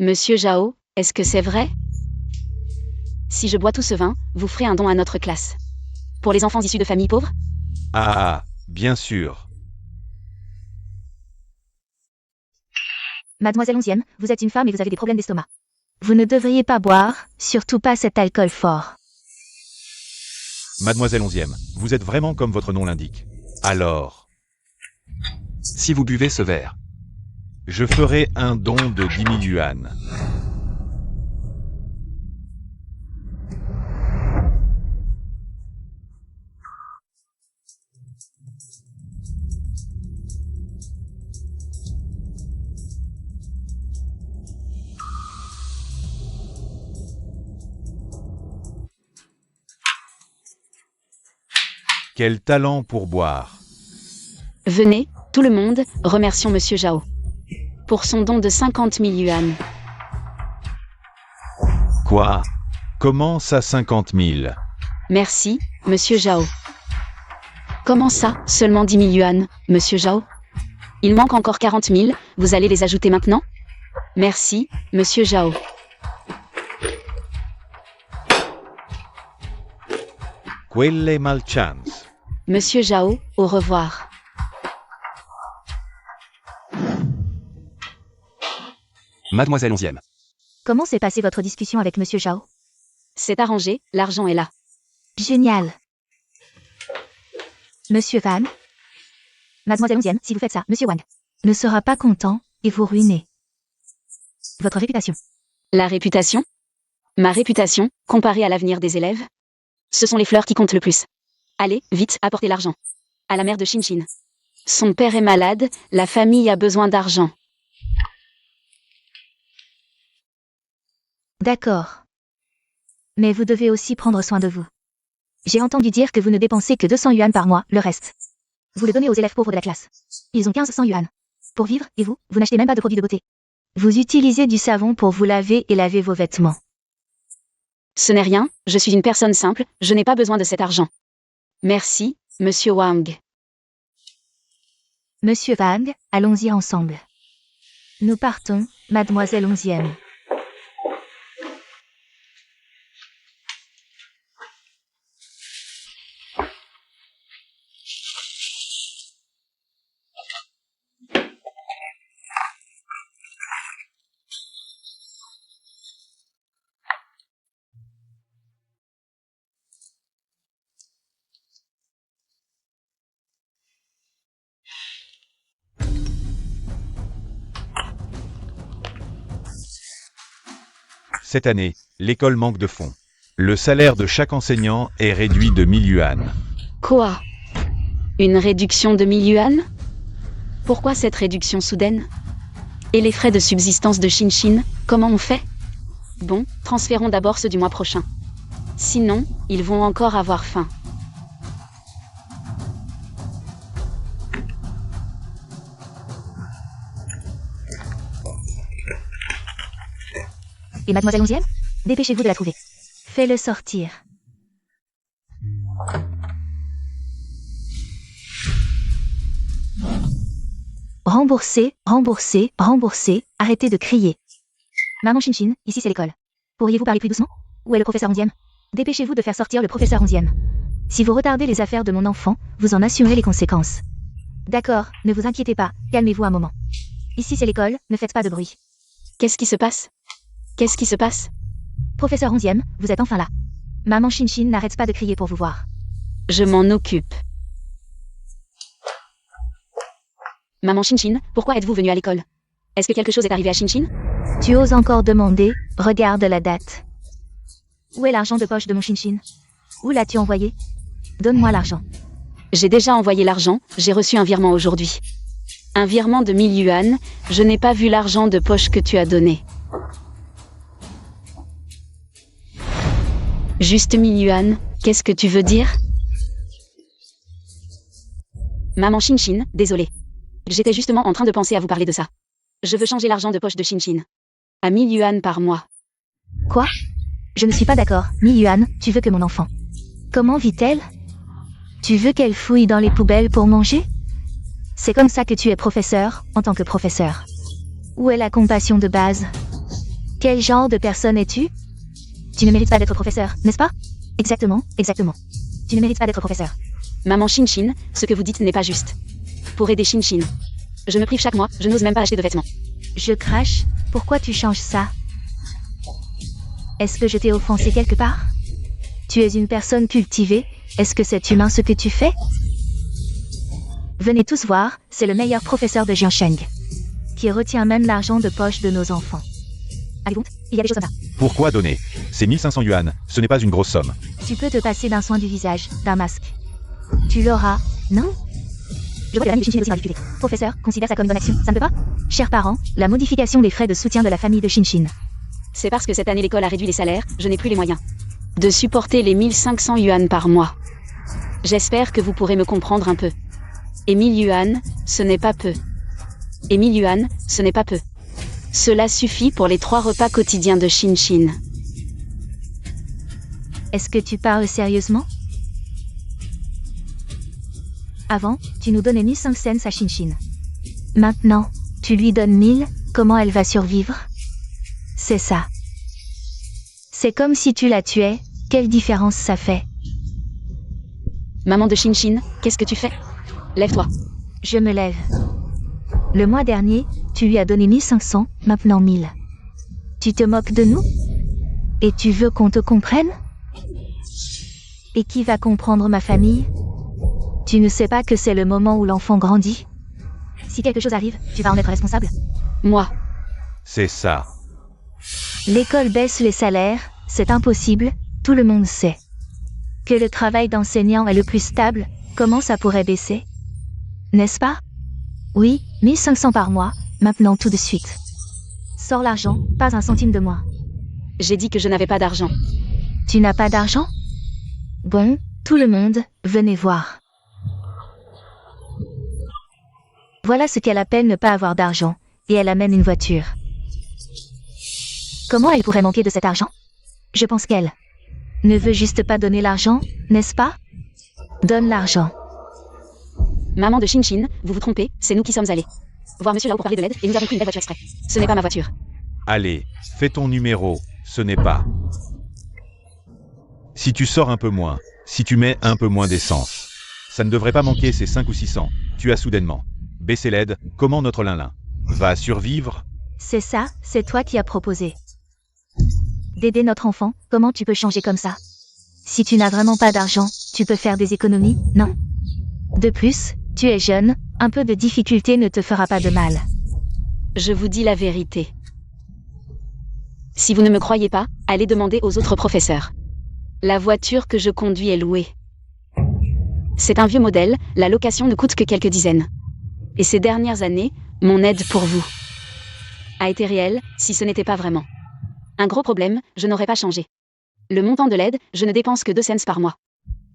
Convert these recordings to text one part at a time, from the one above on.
Monsieur Zhao, est-ce que c'est vrai? Si je bois tout ce vin, vous ferez un don à notre classe. Pour les enfants issus de familles pauvres? Ah, bien sûr. Mademoiselle Onzième, vous êtes une femme et vous avez des problèmes d'estomac. Vous ne devriez pas boire, surtout pas cet alcool fort. Mademoiselle Onzième, vous êtes vraiment comme votre nom l'indique. Alors, Si vous buvez ce verre, je ferai un don de 10 000 yuan. Quel talent pour boire. Venez, tout le monde, remercions Monsieur Zhao. Pour son don de 50 000 yuan. Quoi? Comment ça 50 000? Merci, Monsieur Zhao. Comment ça, seulement 10 000 yuan, Monsieur Zhao? Il manque encore 40 000, vous allez les ajouter maintenant? Merci, Monsieur Zhao. Quelle malchance. Monsieur Zhao, au revoir. Mademoiselle Onzième. Comment s'est passée votre discussion avec Monsieur Zhao? C'est arrangé, l'argent est là. Génial. Monsieur Van? Mademoiselle Onzième, si vous faites ça, Monsieur Wang ne sera pas content et vous ruinez votre réputation. La réputation? Ma réputation, comparée à l'avenir des élèves? Ce sont les fleurs qui comptent le plus. Allez, vite, apportez l'argent. À la mère de Shin. Son père est malade, la famille a besoin d'argent. D'accord. Mais vous devez aussi prendre soin de vous. J'ai entendu dire que vous ne dépensez que 200 yuan par mois, le reste. Vous le donnez aux élèves pauvres de la classe. Ils ont 1500 yuan. Pour vivre, et vous n'achetez même pas de produits de beauté. Vous utilisez du savon pour vous laver et laver vos vêtements. Ce n'est rien, je suis une personne simple, je n'ai pas besoin de cet argent. Merci, Monsieur Wang. Monsieur Wang, allons-y ensemble. Nous partons, Mademoiselle Onzième. Cette année, l'école manque de fonds. Le salaire de chaque enseignant est réduit de 1000 yuan. Quoi? Une réduction de 1000 yuan? Pourquoi cette réduction soudaine? Et les frais de subsistance de Shin, comment on fait? Bon, transférons d'abord ceux du mois prochain. Sinon, ils vont encore avoir faim. Et Mademoiselle Onzième? Dépêchez-vous de la trouver. Fais-le sortir. Remboursez, remboursez, remboursez, arrêtez de crier. Maman Shin, ici c'est l'école. Pourriez-vous parler plus doucement? Où est le professeur Onzième? Dépêchez-vous de faire sortir le professeur Onzième. Si vous retardez les affaires de mon enfant, vous en assumerez les conséquences. D'accord, ne vous inquiétez pas, calmez-vous un moment. Ici c'est l'école, ne faites pas de bruit. Qu'est-ce qui se passe? Qu'est-ce qui se passe? Professeur Onzième, vous êtes enfin là. Maman Shin n'arrête pas de crier pour vous voir. Je m'en occupe. Maman Shin, pourquoi êtes-vous venue à l'école? Est-ce que quelque chose est arrivé à Shin? Tu oses encore demander? Regarde la date. Où est l'argent de poche de mon Shin? Où l'as-tu envoyé? Donne-moi l'argent. J'ai déjà envoyé l'argent, j'ai reçu un virement aujourd'hui. Un virement de 1000 yuan, je n'ai pas vu l'argent de poche que tu as donné. Juste 1000 yuan, qu'est-ce que tu veux dire? Maman Shin, désolée. J'étais justement en train de penser à vous parler de ça. Je veux changer l'argent de poche de Shin. À 1000 yuan par mois. Quoi? Je ne suis pas d'accord. 1000 yuan, tu veux que mon enfant? Comment vit-elle? Tu veux qu'elle fouille dans les poubelles pour manger? C'est comme ça que tu es professeur, en tant que professeur. Où est la compassion de base? Quel genre de personne es-tu? Tu ne mérites pas d'être professeur, n'est-ce pas? Exactement, exactement. Tu ne mérites pas d'être professeur. Maman Shinshin, ce que vous dites n'est pas juste. Pour aider Shinshin. Je me prive chaque mois, je n'ose même pas acheter de vêtements. Je crache, pourquoi tu changes ça? Est-ce que je t'ai offensé quelque part? Tu es une personne cultivée, est-ce que c'est humain ce que tu fais? Venez tous voir, c'est le meilleur professeur de Jiansheng, qui retient même l'argent de poche de nos enfants. Allez donc, il y a des choses comme ça. Pourquoi donner? C'est 1500 yuan, ce n'est pas une grosse somme. Tu peux te passer d'un soin du visage, d'un masque. Tu l'auras, non? Je vois que la famille de Shinshin est aussi dans la difficulté. Professeur, considère ça comme une bonne action, ça ne peut pas? Chers parents, la modification des frais de soutien de la famille de Shinshin. C'est parce que cette année l'école a réduit les salaires, je n'ai plus les moyens de supporter les 1500 yuan par mois. J'espère que vous pourrez me comprendre un peu. Et 1000 yuan, ce n'est pas peu. Et 1000 yuan, ce n'est pas peu. Cela suffit pour les 3 repas quotidiens de Shinshin. Est-ce que tu parles sérieusement? Avant, tu nous donnais 1500 cents à Shinshin. Maintenant, tu lui donnes 1000, comment elle va survivre? C'est ça. C'est comme si tu la tuais, quelle différence ça fait? Maman de Shinshin, qu'est-ce que tu fais? Lève-toi. Je me lève. Le mois dernier, tu lui as donné 1500, maintenant 1000. Tu te moques de nous? Et tu veux qu'on te comprenne? Et qui va comprendre ma famille? Tu ne sais pas que c'est le moment où l'enfant grandit? Si quelque chose arrive, tu vas en être responsable? Moi. C'est ça. L'école baisse les salaires, c'est impossible, tout le monde sait. Que le travail d'enseignant est le plus stable, comment ça pourrait baisser? N'est-ce pas? Oui, 1500 par mois, maintenant tout de suite. Sors l'argent, pas un centime de moi. J'ai dit que je n'avais pas d'argent. Tu n'as pas d'argent? Bon, tout le monde, venez voir. Voilà ce qu'elle appelle ne pas avoir d'argent, et elle amène une voiture. Comment elle pourrait manquer de cet argent? Je pense qu'elle ne veut juste pas donner l'argent, n'est-ce pas? Donne l'argent. Maman de Shinshin, vous vous trompez, c'est nous qui sommes allés voir monsieur là-haut pour parler de l'aide, et nous avons pris une belle voiture exprès. Ce n'est pas ma voiture. Allez, fais ton numéro, ce n'est pas. Si tu sors un peu moins, si tu mets un peu moins d'essence, ça ne devrait pas manquer ces 5 ou 600. Tu as soudainement baissé l'aide, comment notre Linlin va survivre? C'est ça, c'est toi qui as proposé. D'aider notre enfant, comment tu peux changer comme ça? Si tu n'as vraiment pas d'argent, tu peux faire des économies, non? De plus, tu es jeune, un peu de difficulté ne te fera pas de mal. Je vous dis la vérité. Si vous ne me croyez pas, allez demander aux autres professeurs. La voiture que je conduis est louée. C'est un vieux modèle, la location ne coûte que quelques dizaines. Et ces dernières années, mon aide pour vous a été réelle, si ce n'était pas vraiment un gros problème, je n'aurais pas changé. Le montant de l'aide, je ne dépense que 2 cents par mois.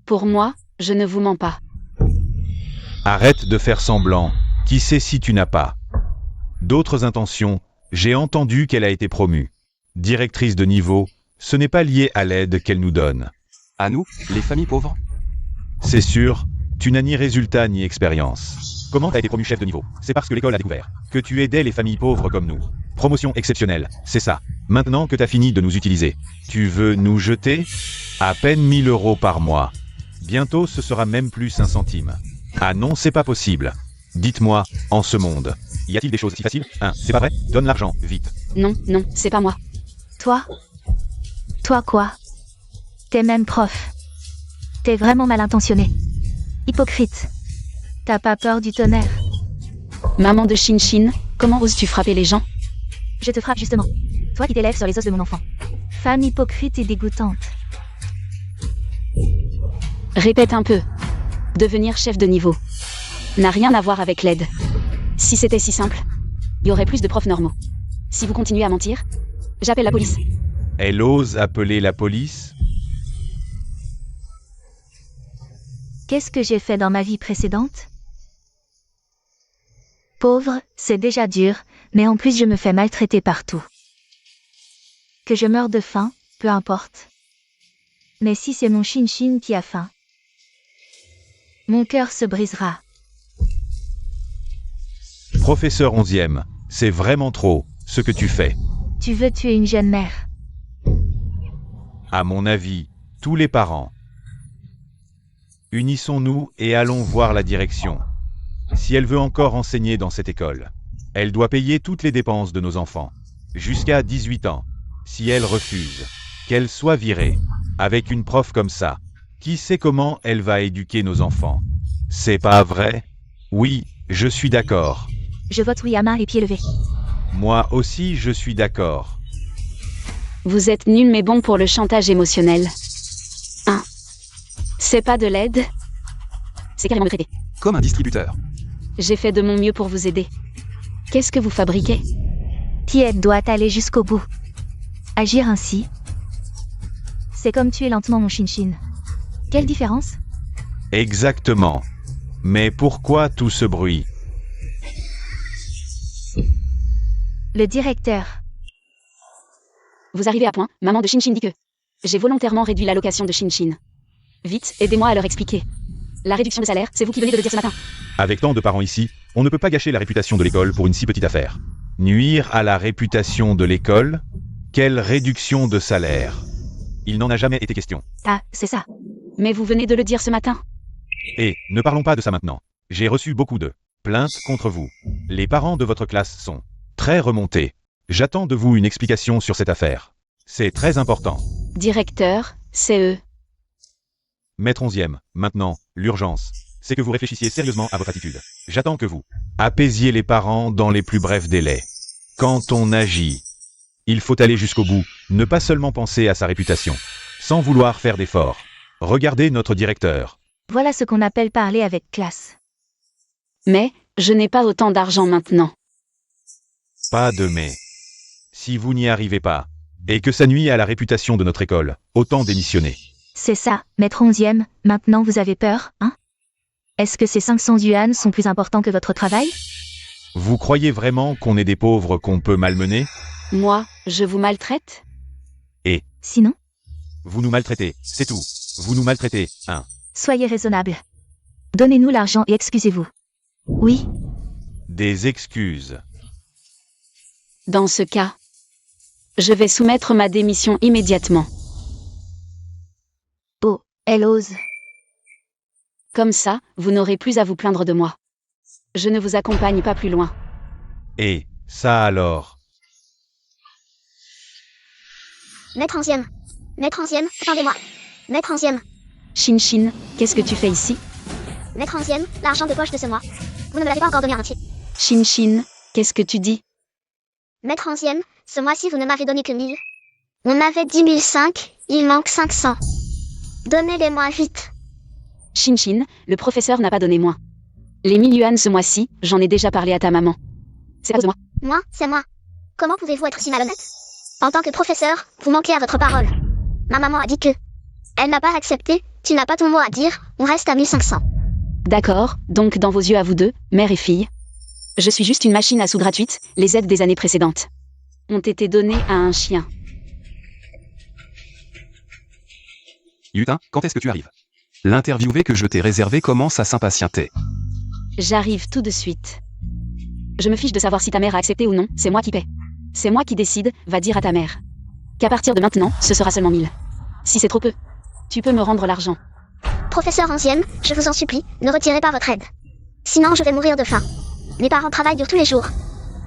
Pour moi, je ne vous mens pas. Arrête de faire semblant, qui sait si tu n'as pas d'autres intentions. J'ai entendu qu'elle a été promue directrice de niveau, ce n'est pas lié à l'aide qu'elle nous donne. À nous, les familles pauvres? C'est sûr, tu n'as ni résultat ni expérience. Comment t'as été promu chef de niveau? C'est parce que l'école a découvert que tu aidais les familles pauvres comme nous. Promotion exceptionnelle, c'est ça. Maintenant que t'as fini de nous utiliser, tu veux nous jeter? À peine 1000 € par mois. Bientôt ce sera même plus un centime. Ah non, c'est pas possible. Dites-moi, en ce monde, y a-t-il des choses si faciles? C'est pas vrai? Donne l'argent, vite. Non, non, c'est pas moi. Toi? Toi quoi? T'es même prof. T'es vraiment mal intentionné. Hypocrite. T'as pas peur du tonnerre? Maman de Shinshin, comment oses-tu frapper les gens? Je te frappe justement. Toi qui t'élèves sur les os de mon enfant. Femme hypocrite et dégoûtante. Répète un peu. Devenir chef de niveau n'a rien à voir avec l'aide. Si c'était si simple, il y aurait plus de profs normaux. Si vous continuez à mentir, j'appelle la police. Elle ose appeler la police? Qu'est-ce que j'ai fait dans ma vie précédente? Pauvre, c'est déjà dur, mais en plus je me fais maltraiter partout. Que je meure de faim, peu importe. Mais si c'est mon Shinshin qui a faim, mon cœur se brisera. Professeur 11e, c'est vraiment trop, ce que tu fais. Tu veux tuer une jeune mère. À mon avis, tous les parents. Unissons-nous et allons voir la direction. Si elle veut encore enseigner dans cette école, elle doit payer toutes les dépenses de nos enfants. Jusqu'à 18 ans. Si elle refuse, qu'elle soit virée. Avec une prof comme ça, qui sait comment elle va éduquer nos enfants? C'est pas vrai? Oui, je suis d'accord. Je vote oui à main et pieds levés. Moi aussi je suis d'accord. Vous êtes nul mais bon pour le chantage émotionnel. 1. C'est pas de l'aide. C'est carrément me traiter. Comme un distributeur. J'ai fait de mon mieux pour vous aider. Qu'est-ce que vous fabriquez? Tied doit aller jusqu'au bout. Agir ainsi, c'est comme tuer lentement mon Shinshin. Quelle différence? Exactement. Mais pourquoi tout ce bruit? Le directeur. Vous arrivez à point, maman de Shinshin dit que j'ai volontairement réduit l'allocation de Shinshin. Vite, aidez-moi à leur expliquer. La réduction de salaire, c'est vous qui venez de le dire ce matin. Avec tant de parents ici, on ne peut pas gâcher la réputation de l'école pour une si petite affaire. Nuire à la réputation de l'école? Quelle réduction de salaire? Il n'en a jamais été question. Ah, c'est ça. Mais vous venez de le dire ce matin. Et, ne parlons pas de ça maintenant. J'ai reçu beaucoup de plaintes contre vous. Les parents de votre classe sont très remontés. J'attends de vous une explication sur cette affaire. C'est très important. Directeur, c'est eux. Maître 11e, maintenant, l'urgence, c'est que vous réfléchissiez sérieusement à votre attitude. J'attends que vous apaisiez les parents dans les plus brefs délais. Quand on agit, il faut aller jusqu'au bout, ne pas seulement penser à sa réputation, sans vouloir faire d'efforts. Regardez notre directeur. Voilà ce qu'on appelle parler avec classe. Mais, je n'ai pas autant d'argent maintenant. Pas de mais. Si vous n'y arrivez pas, et que ça nuit à la réputation de notre école, autant démissionner. C'est ça, maître 11e, maintenant vous avez peur, hein? Est-ce que ces 500 yuan sont plus importants que votre travail? Vous croyez vraiment qu'on est des pauvres qu'on peut malmener? Moi, je vous maltraite? Sinon, Vous nous maltraitez, c'est tout. Vous nous maltraitez, hein. soyez raisonnable. Donnez-nous l'argent et excusez-vous. Oui, Des excuses. Dans ce cas, je vais soumettre ma démission immédiatement. elle ose. Comme ça, vous n'aurez plus à vous plaindre de moi. Je ne vous accompagne pas plus loin. Et, ça alors? Maître 11e. Maître 11e, attendez-moi. Maître 11e. Shinshin, qu'est-ce que tu fais ici? Maître 11e, l'argent de poche de ce mois. Vous ne me l'avez pas encore donné en entier. Shinshin, qu'est-ce que tu dis? Maître 11e, ce mois-ci vous ne m'avez donné que 1000. On avait 10 005, il manque 500. Donnez-les-moi vite. Shinshin, le professeur n'a pas donné moins. Les 1000 yuan ce mois-ci, j'en ai déjà parlé à ta maman. C'est à cause de moi. Moi, c'est moi. Comment pouvez-vous être si malhonnête? En tant que professeur, vous manquez à votre parole. Ma maman a dit que... Elle n'a pas accepté, tu n'as pas ton mot à dire, on reste à 1500. D'accord, donc dans vos yeux à vous deux, mère et fille. Je suis juste une machine à sous gratuite, les aides des années précédentes ont été données à un chien. Yutin, quand est-ce que tu arrives? L'interviewé que je t'ai réservé commence à s'impatienter. J'arrive tout de suite. Je me fiche de savoir si ta mère a accepté ou non, c'est moi qui paie. C'est moi qui décide, va dire à ta mère. Qu'à partir de maintenant, ce sera seulement 1000. Si c'est trop peu, tu peux me rendre l'argent. Professeur 11e, je vous en supplie, ne retirez pas votre aide. Sinon je vais mourir de faim. Mes parents travaillent dur tous les jours.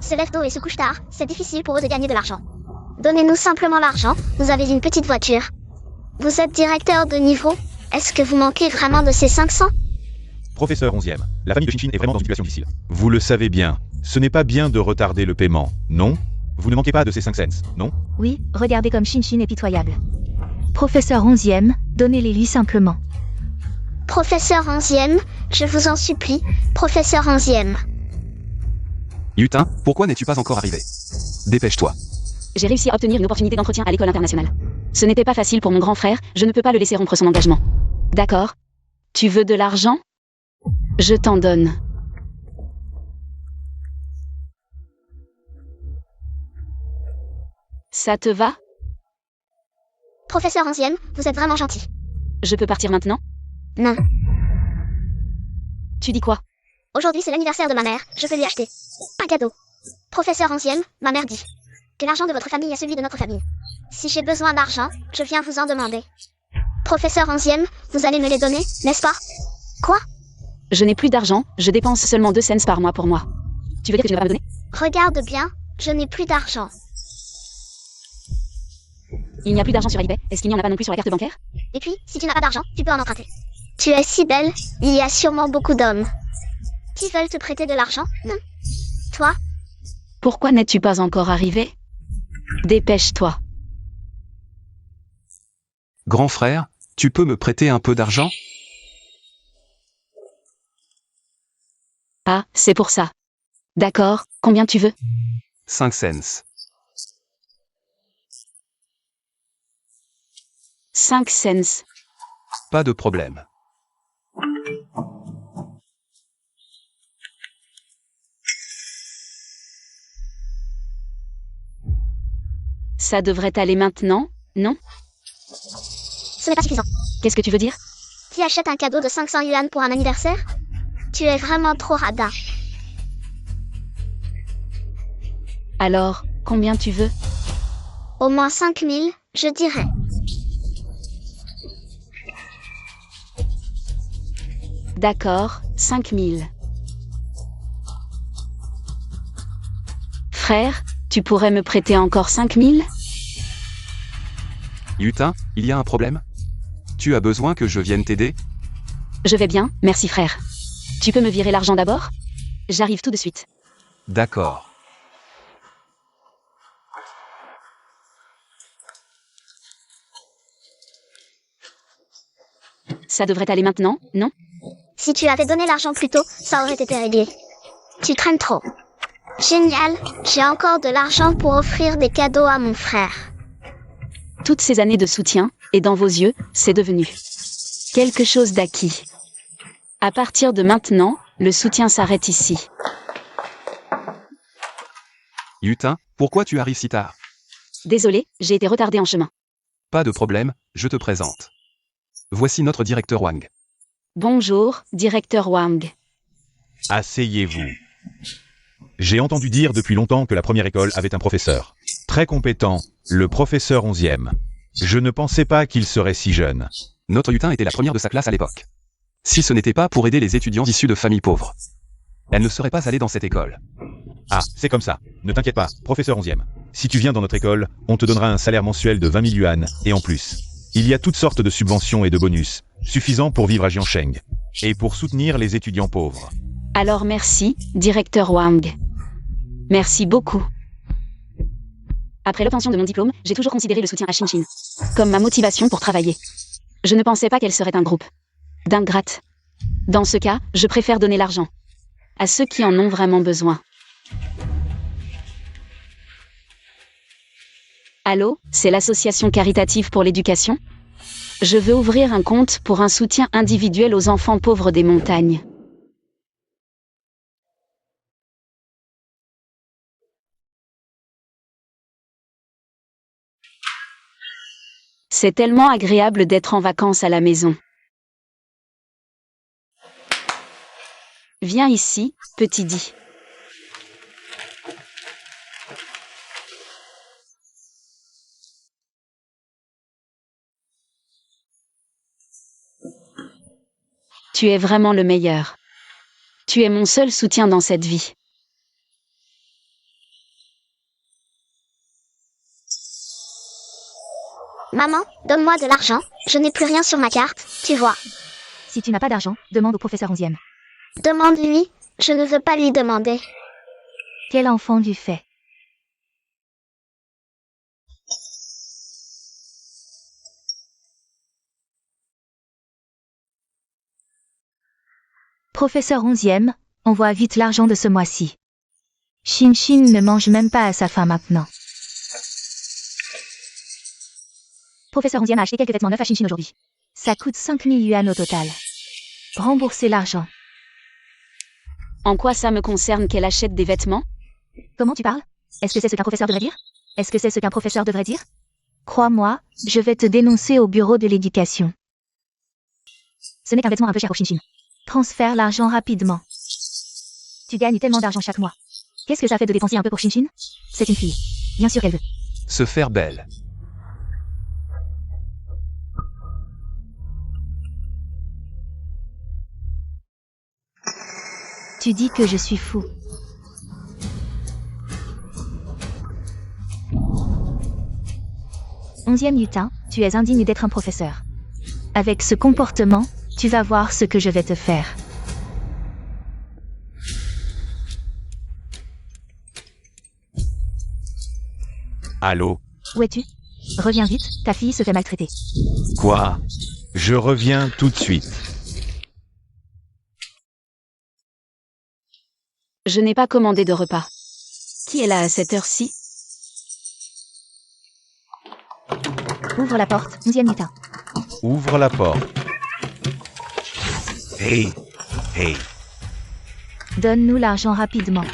Se lèvent tôt et se couchent tard, c'est difficile pour eux de gagner de l'argent. Donnez-nous simplement l'argent, vous avez une petite voiture. Vous êtes directeur de niveau, est-ce que vous manquez vraiment de ces 500? Professeur 11e, la famille de Shinshin est vraiment dans une situation difficile. Vous le savez bien, ce n'est pas bien de retarder le paiement, non? Vous ne manquez pas de ces 5 cents, non? Oui, regardez comme Shinshin est pitoyable. Professeur 11e, donnez-les-lui simplement. Professeur 11e, je vous en supplie, professeur 11e. Yutin, pourquoi n'es-tu pas encore arrivé? Dépêche-toi. J'ai réussi à obtenir une opportunité d'entretien à l'école internationale. Ce n'était pas facile pour mon grand frère, je ne peux pas le laisser rompre son engagement. D'accord? Tu veux de l'argent? Je t'en donne. Ça te va? Professeur 11e, vous êtes vraiment gentil. Je peux partir maintenant? Non. Tu dis quoi? Aujourd'hui c'est l'anniversaire de ma mère, je peux lui acheter un cadeau. Professeur 11e, ma mère dit. que l'argent de votre famille est celui de notre famille. Si j'ai besoin d'argent, je viens vous en demander. Professeur 11e, vous allez me les donner, n'est-ce pas? Quoi? Je n'ai plus d'argent, je dépense seulement 2 cents par mois pour moi. Tu veux dire que tu ne vas pas me donner? Regarde bien, je n'ai plus d'argent. Il n'y a plus d'argent sur Alipay, est-ce qu'il n'y en a pas non plus sur la carte bancaire? Et puis, si tu n'as pas d'argent, tu peux en emprunter. Tu es si belle, il y a sûrement beaucoup d'hommes qui veulent te prêter de l'argent. Toi? Pourquoi n'es-tu pas encore arrivé? Dépêche-toi. Grand frère, tu peux me prêter un peu d'argent? Ah, c'est pour ça. D'accord, combien tu veux? 5 cents. 5 cents. Pas de problème. Ça devrait aller maintenant, non? Ce n'est pas suffisant. Qu'est-ce que tu veux dire? Tu achètes un cadeau de 500 yuan pour un anniversaire? Tu es vraiment trop radin. Alors, combien tu veux? Au moins 5000, je dirais. D'accord, 5000. Frère, tu pourrais me prêter encore 5000? Yutin, il y a un problème? Tu as besoin que je vienne t'aider? Je vais bien, merci frère. Tu peux me virer l'argent d'abord? J'arrive tout de suite. D'accord. Ça devrait aller maintenant, non? Si tu avais donné l'argent plus tôt, ça aurait été réglé. Tu traînes trop. Génial, j'ai encore de l'argent pour offrir des cadeaux à mon frère. Toutes ces années de soutien, et dans vos yeux, c'est devenu quelque chose d'acquis. À partir de maintenant, le soutien s'arrête ici. Yutin, pourquoi tu arrives si tard? Désolé, j'ai été retardé en chemin. Pas de problème, je te présente. Voici notre directeur Wang. Bonjour, directeur Wang. Asseyez-vous. J'ai entendu dire depuis longtemps que la première école avait un professeur. Très compétent, le professeur 11e. Je ne pensais pas qu'il serait si jeune. Notre Yutin était la première de sa classe à l'époque. Si ce n'était pas pour aider les étudiants issus de familles pauvres, elle ne serait pas allée dans cette école. Ah, c'est comme ça. Ne t'inquiète pas, professeur 11e. Si tu viens dans notre école, on te donnera un salaire mensuel de 20 000 yuan, et en plus. Il y a toutes sortes de subventions et de bonus, suffisants pour vivre à Jiangsheng, et pour soutenir les étudiants pauvres. Alors merci, directeur Wang. Merci beaucoup. Après l'obtention de mon diplôme, j'ai toujours considéré le soutien à Shinshin comme ma motivation pour travailler. Je ne pensais pas qu'elle serait un groupe d'ingrates. Dans ce cas, je préfère donner l'argent à ceux qui en ont vraiment besoin. Allô, c'est l'association caritative pour l'éducation? Je veux ouvrir un compte pour un soutien individuel aux enfants pauvres des montagnes. C'est tellement agréable d'être en vacances à la maison. Viens ici, petit Di. Tu es vraiment le meilleur. Tu es mon seul soutien dans cette vie. Maman, donne-moi de l'argent, je n'ai plus rien sur ma carte, tu vois. Si tu n'as pas d'argent, demande au professeur 11e. Demande-lui, je ne veux pas lui demander. Quel enfant du fait? Professeur 11e, envoie vite l'argent de ce mois-ci. Shinshin ne mange même pas à sa faim maintenant. Professeur 11e a acheté quelques vêtements neufs à Shinshin aujourd'hui. Ça coûte 5000 yuan au total. Remboursez l'argent. En quoi ça me concerne qu'elle achète des vêtements? Comment tu parles? Est-ce que c'est ce qu'un professeur devrait dire? Est-ce que c'est ce qu'un professeur devrait dire? Crois-moi, je vais te dénoncer au bureau de l'éducation. Ce n'est qu'un vêtement un peu cher pour Shinshin. Transfère l'argent rapidement. Tu gagnes tellement d'argent chaque mois. Qu'est-ce que ça fait de dépenser un peu pour Shinshin? C'est une fille. Bien sûr qu'elle veut. Se faire belle. Tu dis que je suis fou. Onzième lutin, tu es indigne d'être un professeur. Avec ce comportement, tu vas voir ce que je vais te faire. Allô? Où es-tu? Reviens vite, ta fille se fait maltraiter. Quoi? Je reviens tout de suite. Je n'ai pas commandé de repas. Qui est là à cette heure-ci? Ouvre la porte, 11e lutin. Ouvre la porte. Hey, hey. Donne-nous l'argent rapidement.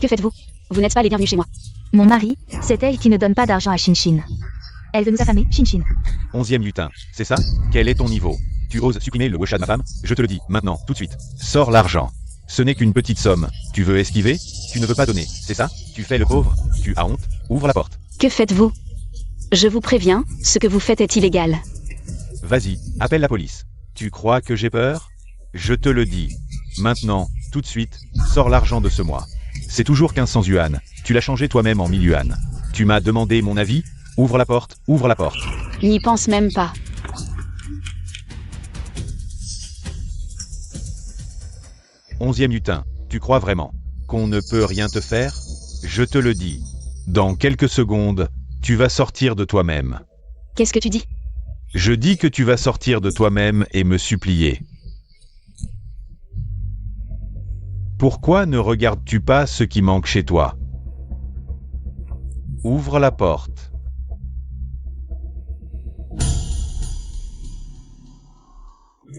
Que faites-vous? Vous n'êtes pas les bienvenus chez moi. Mon mari, c'est elle qui ne donne pas d'argent à Shinshin. Elle veut nous affamer, Shinshin. 11e lutin, c'est ça? Quel est ton niveau? Tu oses supprimer le Wosha de ma femme? Je te le dis, maintenant, tout de suite. Sors l'argent. Ce n'est qu'une petite somme. Tu veux esquiver? Tu ne veux pas donner, c'est ça? Tu fais le pauvre? Tu as honte? Ouvre la porte. Que faites-vous? Je vous préviens, ce que vous faites est illégal. Vas-y, appelle la police. Tu crois que j'ai peur? Je te le dis. Maintenant, tout de suite, sors l'argent de ce mois. C'est toujours 1500 yuan. Tu l'as changé toi-même en 1000 yuan. Tu m'as demandé mon avis? Ouvre la porte, ouvre la porte. N'y pense même pas. Onzième lutin, tu crois vraiment qu'on ne peut rien te faire? Je te le dis. Dans quelques secondes, tu vas sortir de toi-même. Qu'est-ce que tu dis? Je dis que tu vas sortir de toi-même et me supplier. Pourquoi ne regardes-tu pas ce qui manque chez toi? Ouvre la porte.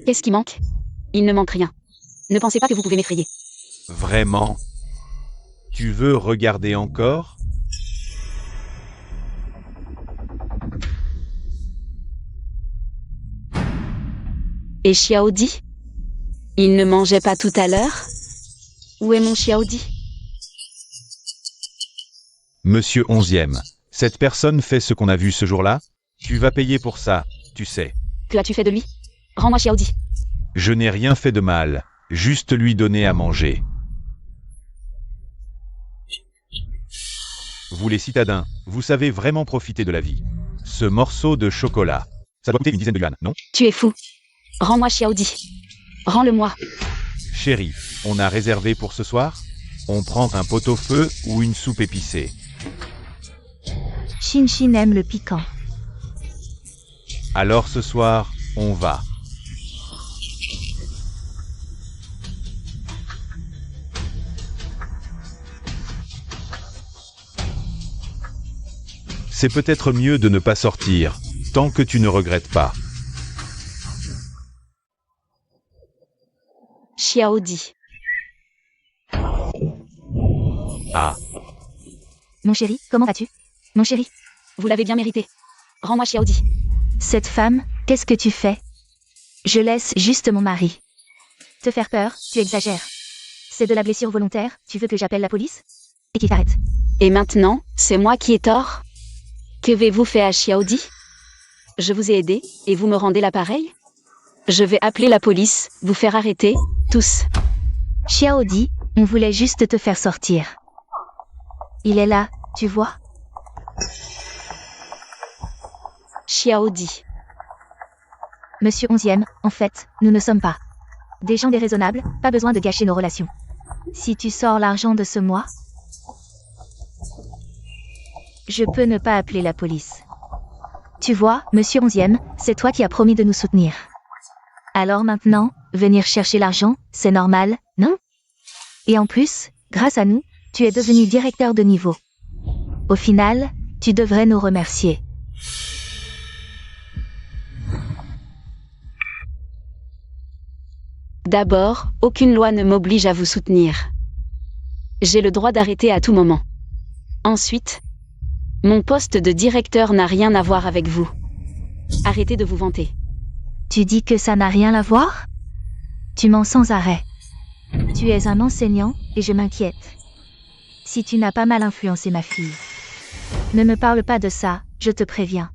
Qu'est-ce qui manque? Il ne manque rien. Ne pensez pas que vous pouvez m'effrayer. Vraiment? Tu veux regarder encore? Et Xiaodi? Il ne mangeait pas tout à l'heure? Où est mon Xiaodi? Monsieur 11e, cette personne fait ce qu'on a vu ce jour-là? Tu vas payer pour ça, tu sais. Que as-tu fait de lui? Rends-moi Xiaodi. Je n'ai rien fait de mal, juste lui donner à manger. Vous les citadins, vous savez vraiment profiter de la vie. Ce morceau de chocolat, ça doit coûter une dizaine de yuan, non? Tu es fou. Rends-moi Xiaodi. Rends-le-moi. Chérie, on a réservé pour ce soir? On prend un pot-au-feu ou une soupe épicée? Shinshin aime le piquant. Alors ce soir, on va. C'est peut-être mieux de ne pas sortir, tant que tu ne regrettes pas. Xiaodi. Ah, Mon chéri, comment vas-tu? Mon chéri, Vous l'avez bien mérité. Rends-moi Xiaodi. cette femme, qu'est-ce que tu fais? Je laisse juste mon mari. Te faire peur, tu exagères. C'est de la blessure volontaire, tu veux que j'appelle la police? Et qu'il t'arrête. Et maintenant, c'est moi qui ai tort? Qu'avez-vous fait à Xiaodi? Je vous ai aidé, et vous me rendez l'appareil? Je vais appeler la police, vous faire arrêter, tous. Xiaodi, on voulait juste te faire sortir. Il est là, tu vois? Xiaodi. Monsieur 11e, en fait, nous ne sommes pas des gens déraisonnables, pas besoin de gâcher nos relations. Si tu sors l'argent de ce mois, je peux ne pas appeler la police. Tu vois, monsieur 11e, c'est toi qui as promis de nous soutenir. Alors maintenant, venir chercher l'argent, c'est normal, non? Et en plus, grâce à nous, tu es devenu directeur de niveau. Au final, tu devrais nous remercier. D'abord, aucune loi ne m'oblige à vous soutenir. J'ai le droit d'arrêter à tout moment. Ensuite, mon poste de directeur n'a rien à voir avec vous. Arrêtez de vous vanter. Tu dis que ça n'a rien à voir? Tu mens sans arrêt. Tu es un enseignant, et je m'inquiète. Si tu n'as pas mal influencé ma fille. Ne me parle pas de ça, je te préviens.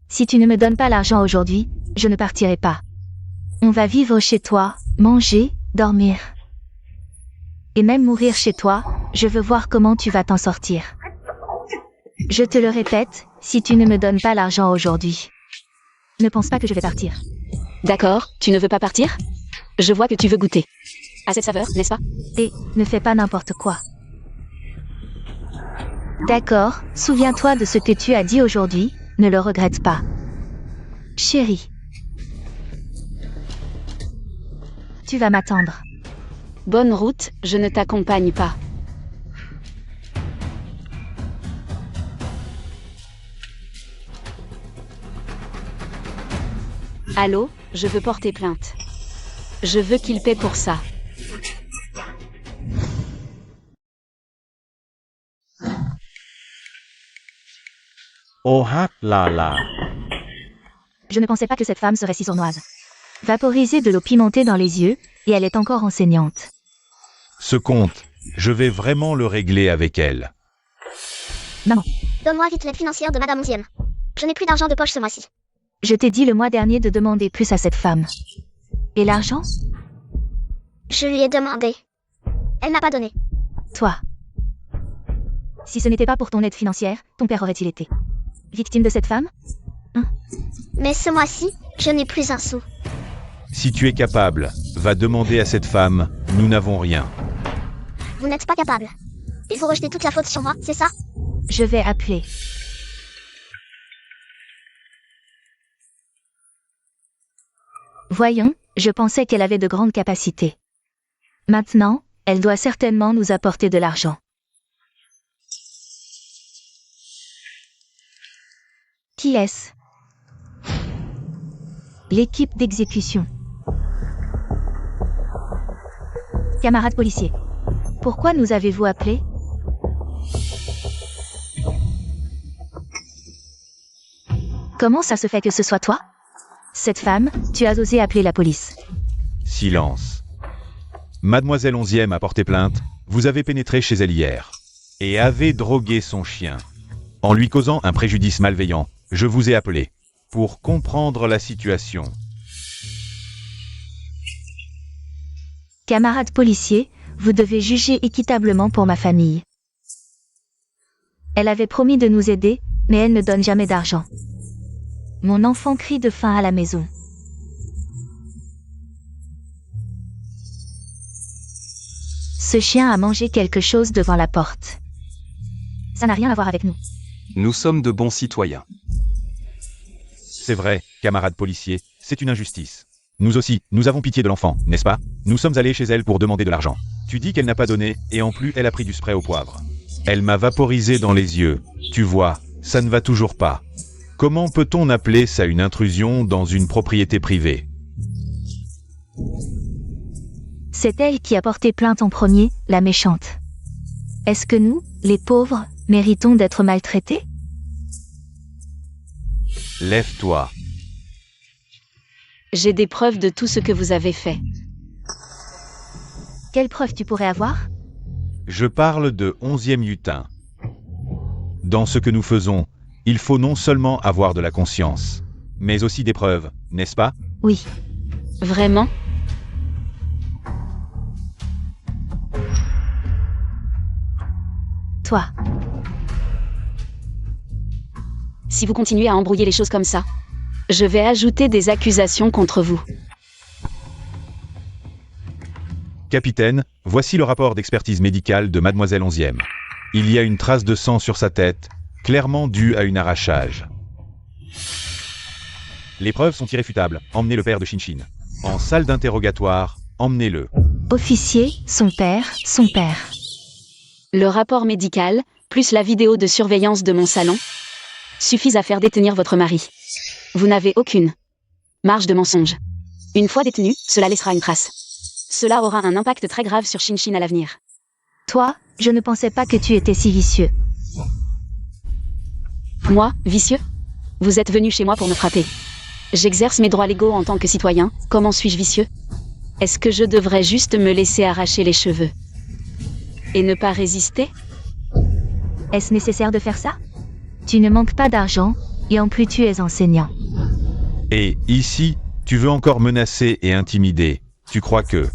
Si tu ne me donnes pas l'argent aujourd'hui, je ne partirai pas. On va vivre chez toi, manger, dormir. Et même mourir chez toi, je veux voir comment tu vas t'en sortir. Je te le répète, si tu ne me donnes pas l'argent aujourd'hui. Ne pense pas que je vais partir. D'accord, tu ne veux pas partir? Je vois que tu veux goûter à cette saveur, n'est-ce pas? Et, ne fais pas n'importe quoi. D'accord, souviens-toi de ce que tu as dit aujourd'hui, ne le regrette pas. Chérie. Tu vas m'attendre. Bonne route, je ne t'accompagne pas. Allô, je veux porter plainte. Je veux qu'il paie pour ça. Oh ah là là. Je ne pensais pas que cette femme serait si sournoise. Vaporiser de l'eau pimentée dans les yeux, et elle est encore enseignante. Ce compte, je vais vraiment le régler avec elle. Maman, Donne-moi vite l'aide financière de Madame 11e. Je n'ai plus d'argent de poche ce mois-ci. je t'ai dit le mois dernier de demander plus à cette femme. Et l'argent? Je lui ai demandé. Elle n'a pas donné. Toi. Si ce n'était pas pour ton aide financière, ton père aurait-il été victime de cette femme? Mais ce mois-ci, je n'ai plus un sou. Si tu es capable, va demander à cette femme, nous n'avons rien. Vous n'êtes pas capable. Il faut rejeter toute la faute sur moi, c'est ça? Je vais appeler. Voyons, je pensais qu'elle avait de grandes capacités. Maintenant, elle doit certainement nous apporter de l'argent. Qui est-ce? L'équipe d'exécution. Camarades policiers. Pourquoi nous avez-vous appelés? Comment ça se fait que ce soit toi? Cette femme, tu as osé appeler la police. Silence. Mademoiselle 11e a porté plainte, vous avez pénétré chez elle hier. Et avez drogué son chien. En lui causant un préjudice malveillant, je vous ai appelé. Pour comprendre la situation. Camarades policiers, vous devez juger équitablement pour ma famille. Elle avait promis de nous aider, mais elle ne donne jamais d'argent. Mon enfant crie de faim à la maison. Ce chien a mangé quelque chose devant la porte. Ça n'a rien à voir avec nous. Nous sommes de bons citoyens. C'est vrai, camarades policiers, c'est une injustice. Nous aussi, nous avons pitié de l'enfant, n'est-ce pas? Nous sommes allés chez elle pour demander de l'argent. Tu dis qu'elle n'a pas donné, et en plus elle a pris du spray au poivre. Elle m'a vaporisé dans les yeux. Tu vois, ça ne va toujours pas. Comment peut-on appeler ça une intrusion dans une propriété privée? C'est elle qui a porté plainte en premier, la méchante. Est-ce que nous, les pauvres, méritons d'être maltraités? Lève-toi. J'ai des preuves de tout ce que vous avez fait. Quelles preuves tu pourrais avoir? Je parle de 11e lutin. Dans ce que nous faisons, il faut non seulement avoir de la conscience, mais aussi des preuves, n'est-ce pas? Oui. Vraiment? Toi. Si vous continuez à embrouiller les choses comme ça, je vais ajouter des accusations contre vous. Capitaine, voici le rapport d'expertise médicale de Mademoiselle 11e. Il y a une trace de sang sur sa tête, clairement due à un arrachage. Les preuves sont irréfutables. Emmenez le père de Shinshin. En salle d'interrogatoire, emmenez-le. Officier, son père, son père. Le rapport médical, plus la vidéo de surveillance de mon salon, suffisent à faire détenir votre mari. Vous n'avez aucune marge de mensonge. Une fois détenu, cela laissera une trace. Cela aura un impact très grave sur Shinshin à l'avenir. Toi, je ne pensais pas que tu étais si vicieux. Moi, vicieux? Vous êtes venu chez moi pour me frapper. J'exerce mes droits légaux en tant que citoyen, comment suis-je vicieux? Est-ce que je devrais juste me laisser arracher les cheveux? Et ne pas résister? Est-ce nécessaire de faire ça? Tu ne manques pas d'argent, et en plus tu es enseignant. Et ici, tu veux encore menacer et intimider. Tu crois que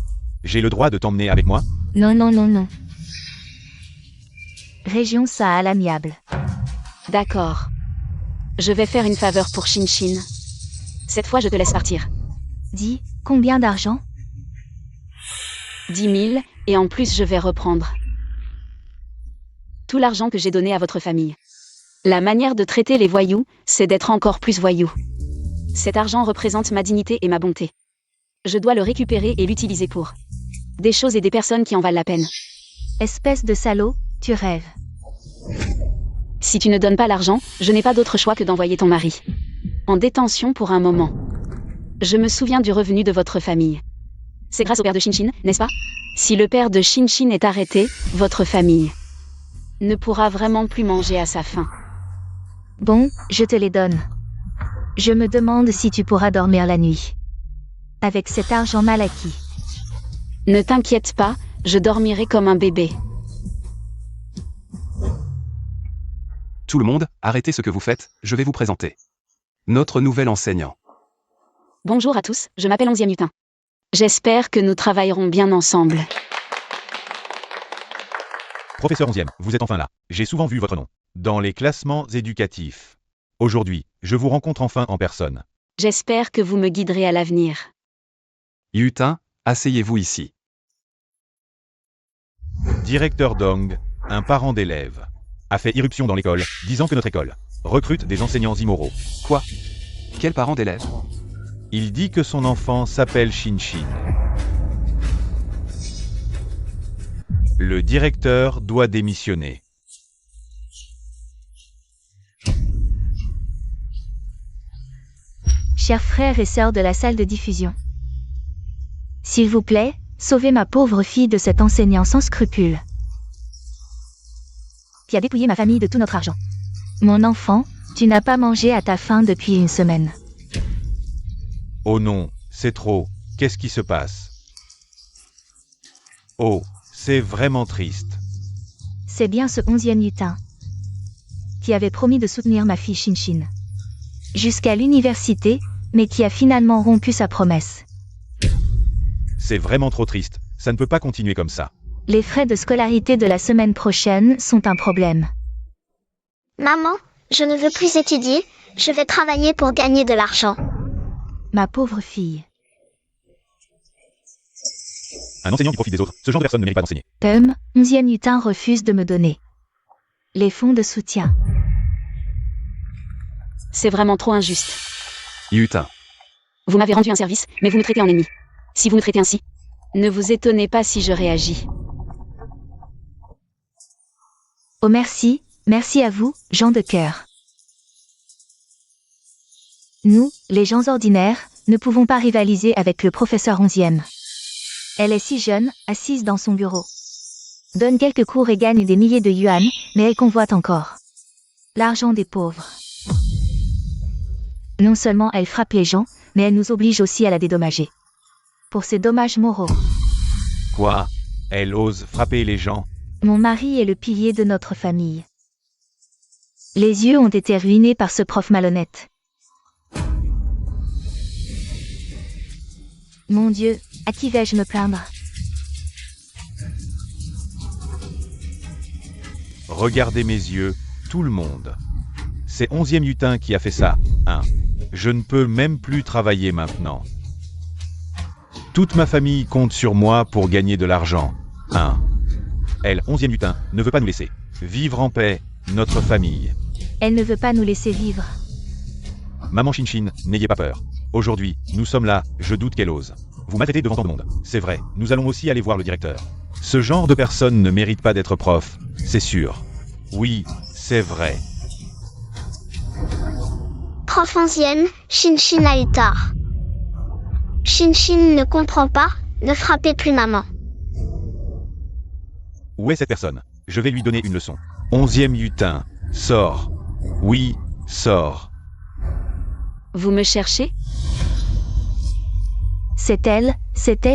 j'ai le droit de t'emmener avec moi? Non, non, non, non. Région ça à l'amiable. D'accord. Je vais faire une faveur pour Shinshin. Cette fois, je te laisse partir. Dis, combien d'argent? 10 000, et en plus je vais reprendre tout l'argent que j'ai donné à votre famille. La manière de traiter les voyous, c'est d'être encore plus voyou. Cet argent représente ma dignité et ma bonté. Je dois le récupérer et l'utiliser pour des choses et des personnes qui en valent la peine. Espèce de salaud, tu rêves. Si tu ne donnes pas l'argent, je n'ai pas d'autre choix que d'envoyer ton mari en détention pour un moment. Je me souviens du revenu de votre famille. C'est grâce au père de Shinshin, n'est-ce pas? Si le père de Shinshin est arrêté, votre famille ne pourra vraiment plus manger à sa faim. Bon, je te les donne. Je me demande si tu pourras dormir la nuit. Avec cet argent mal acquis. Ne t'inquiète pas, je dormirai comme un bébé. Tout le monde, arrêtez ce que vous faites, je vais vous présenter notre nouvel enseignant. Bonjour à tous, je m'appelle 11e Yutin. J'espère que nous travaillerons bien ensemble. Professeur 11e, vous êtes enfin là. J'ai souvent vu votre nom dans les classements éducatifs. Aujourd'hui, je vous rencontre enfin en personne. J'espère que vous me guiderez à l'avenir. Yutin, asseyez-vous ici. Directeur Dong, un parent d'élève, a fait irruption dans l'école, disant que notre école recrute des enseignants immoraux. Quoi? Quel parent d'élève? Il dit que son enfant s'appelle Shinshin. Le directeur doit démissionner. Chers frères et sœurs de la salle de diffusion. S'il vous plaît, sauvez ma pauvre fille de cet enseignant sans scrupules. Qui a dépouillé ma famille de tout notre argent. Mon enfant, tu n'as pas mangé à ta faim depuis une semaine. Oh non, c'est trop. Qu'est-ce qui se passe? Oh, c'est vraiment triste. C'est bien ce 11e Yutin qui avait promis de soutenir ma fille Shinshin jusqu'à l'université, mais qui a finalement rompu sa promesse. C'est vraiment trop triste. Ça ne peut pas continuer comme ça. Les frais de scolarité de la semaine prochaine sont un problème. Maman, je ne veux plus étudier, je vais travailler pour gagner de l'argent. Ma pauvre fille. Un enseignant qui profite des autres, ce genre de personne ne mérite pas d'enseigner. 11e Yutin refuse de me donner les fonds de soutien. C'est vraiment trop injuste. Yutin. Vous m'avez rendu un service, mais vous me traitez en ennemi. Si vous me traitez ainsi, ne vous étonnez pas si je réagis. Oh merci, merci à vous, gens de cœur. Nous, les gens ordinaires, ne pouvons pas rivaliser avec le professeur 11e. Elle est si jeune, assise dans son bureau. Donne quelques cours et gagne des milliers de yuan, mais elle convoite encore l'argent des pauvres. Non seulement elle frappe les gens, mais elle nous oblige aussi à la dédommager. Pour ses dommages moraux. Quoi? Elle ose frapper les gens? Mon mari est le pilier de notre famille. Les yeux ont été ruinés par ce prof malhonnête. Mon Dieu, à qui vais-je me plaindre? Regardez mes yeux, tout le monde. C'est 11e Yutin qui a fait ça, hein. Je ne peux même plus travailler maintenant. Toute ma famille compte sur moi pour gagner de l'argent, hein. Elle, 11e Yutin, ne veut pas nous laisser vivre en paix, notre famille. Elle ne veut pas nous laisser vivre. Maman Shinshin, n'ayez pas peur. Aujourd'hui, nous sommes là, je doute qu'elle ose vous maltraiter devant tant de monde. C'est vrai, nous allons aussi aller voir le directeur. Ce genre de personne ne mérite pas d'être prof, c'est sûr. Oui, c'est vrai. Prof 11e, Shinshin a eu tort. Shinshin ne comprend pas, ne frappez plus maman. Où est cette personne? Je vais lui donner une leçon. 11e Yutin, sors. Oui, sors. Vous me cherchez? C'est elle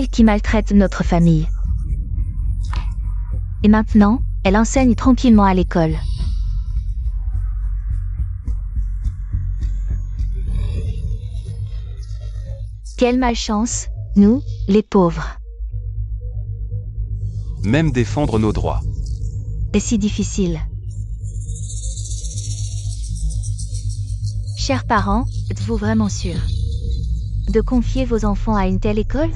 qui maltraite notre famille. Et maintenant, elle enseigne tranquillement à l'école. Quelle malchance, nous, les pauvres. Même défendre nos droits. Et si difficile. Chers parents, êtes-vous vraiment sûrs de confier vos enfants à une telle école?